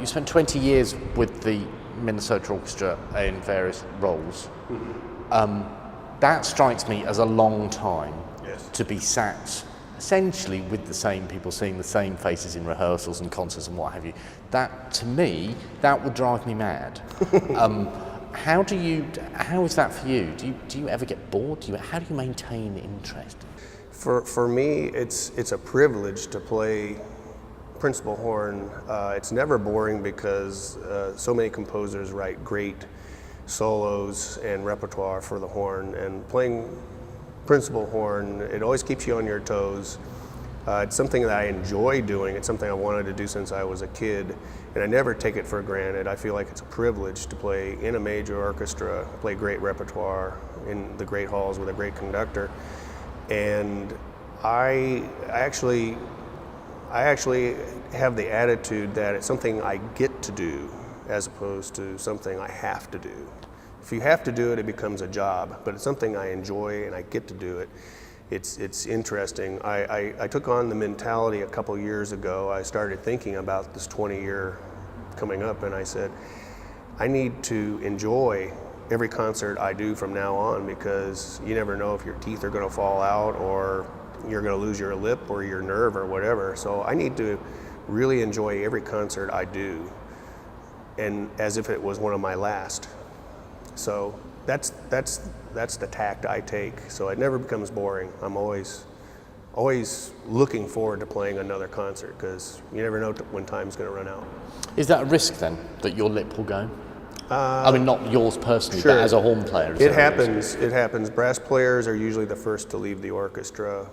You spent 20 years with the Minnesota Orchestra in various roles. That strikes me as a long time to be sat essentially with the same people, seeing the same faces in rehearsals and concerts and what have you. That, to me, that would drive me mad. How is that for you? Do you ever get bored? How do you maintain interest? For me, it's a privilege to play principal horn. It's never boring because so many composers write great solos and repertoire for the horn, and playing principal horn, it always keeps you on your toes. It's something that I enjoy doing. It's something I wanted to do since I was a kid, and I never take it for granted. I feel like it's a privilege to play in a major orchestra, play great repertoire in the great halls with a great conductor. And I actually have the attitude that it's something I get to do as opposed to something I have to do. If you have to do it, it becomes a job, but it's something I enjoy and I get to do it. It's interesting. I took on the mentality a couple years ago. I started thinking about this 20-year coming up, and I said, I need to enjoy every concert I do from now on, because you never know if your teeth are going to fall out or you're going to lose your lip or your nerve or whatever. So I need to really enjoy every concert I do, and as if it was one of my last. So that's the tact I take. So it never becomes boring. I'm always looking forward to playing another concert, because you never know when time's going to run out. Is that a risk then, that your lip will go? I mean, not yours personally, sure. but as a horn player. It happens. It happens. Brass players are usually the first to leave the orchestra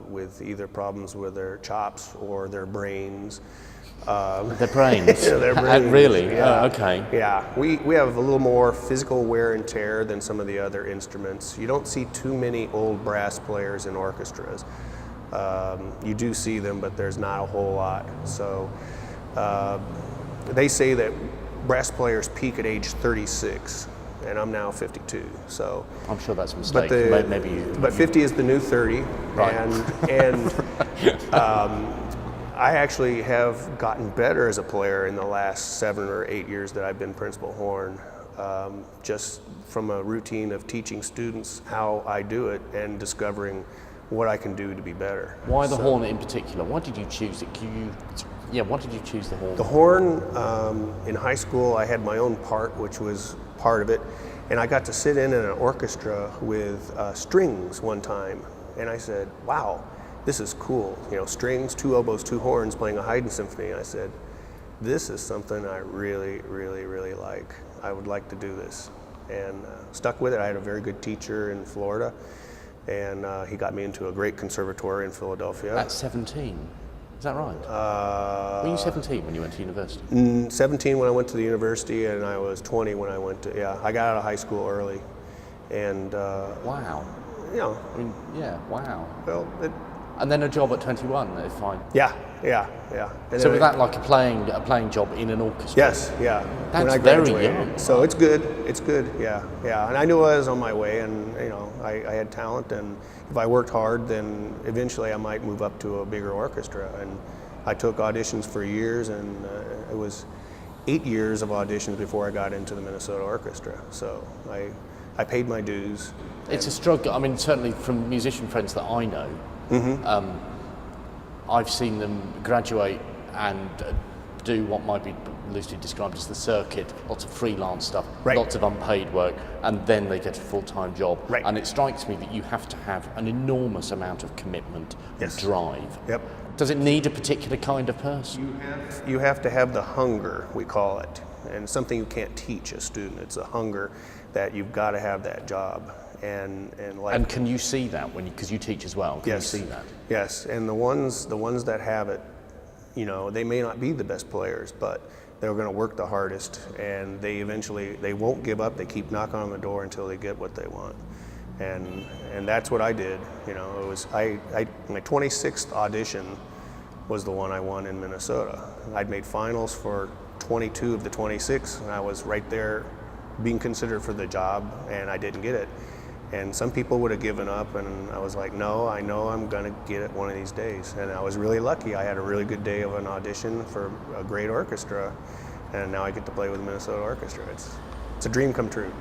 with either problems with their chops or their brains. Their brains? Yeah, their brains. Really? Yeah. Oh, okay. Yeah, we have a little more physical wear and tear than some of the other instruments. You don't see too many old brass players in orchestras. You do see them, but there's not a whole lot. So they say that brass players peak at age 36, and I'm now 52. So I'm sure that's a mistake. But 50 is the new 30, right. and I actually have gotten better as a player in the last 7 or 8 years that I've been principal horn, just from a routine of teaching students how I do it and discovering what I can do to be better. Why the horn in particular? Why did you choose it? Why did you choose the horn? The horn, in high school, I had my own part, which was part of it, and I got to sit in an orchestra with strings one time, and I said, wow, this is cool. You know, strings, 2 oboes, 2 horns, playing a Haydn symphony. I said, this is something I really, really, really like. I would like to do this, and stuck with it. I had a very good teacher in Florida, and he got me into a great conservatory in Philadelphia. At 17? Is that right? Were you 17 when you went to university? 17 when I went to the university, and I was 20 when I went to, I got out of high school early. And wow. You know. I mean, yeah, wow. Well, and then a job at 21, if I... Yeah. And so was that like a playing job in an orchestra? Yes, yeah. That's very young. So it's good, yeah. And I knew I was on my way, and you know, I had talent, and if I worked hard, then eventually I might move up to a bigger orchestra. And I took auditions for years, and it was 8 years of auditions before I got into the Minnesota Orchestra. So I paid my dues. It's a struggle. I mean, certainly from musician friends that I know, I've seen them graduate and do what might be loosely described as the circuit, lots of freelance stuff, lots of unpaid work, and then they get a full-time job. Right. And it strikes me that you have to have an enormous amount of commitment and drive. Yep. Does it need a particular kind of person? You have to have the hunger, we call it, and something you can't teach a student. It's a hunger that you've got to have that job. And can you see that because you teach as well? Can you see that? Yes, and the ones that have it, you know, they may not be the best players, but they're going to work the hardest, and they won't give up. They keep knocking on the door until they get what they want, and that's what I did. You know, it was my 26th audition was the one I won in Minnesota. I'd made finals for 22 of the 26, and I was right there being considered for the job, and I didn't get it. And some people would have given up, and I was like, no, I know I'm gonna get it one of these days. And I was really lucky. I had a really good day of an audition for a great orchestra, and now I get to play with the Minnesota Orchestra. It's a dream come true.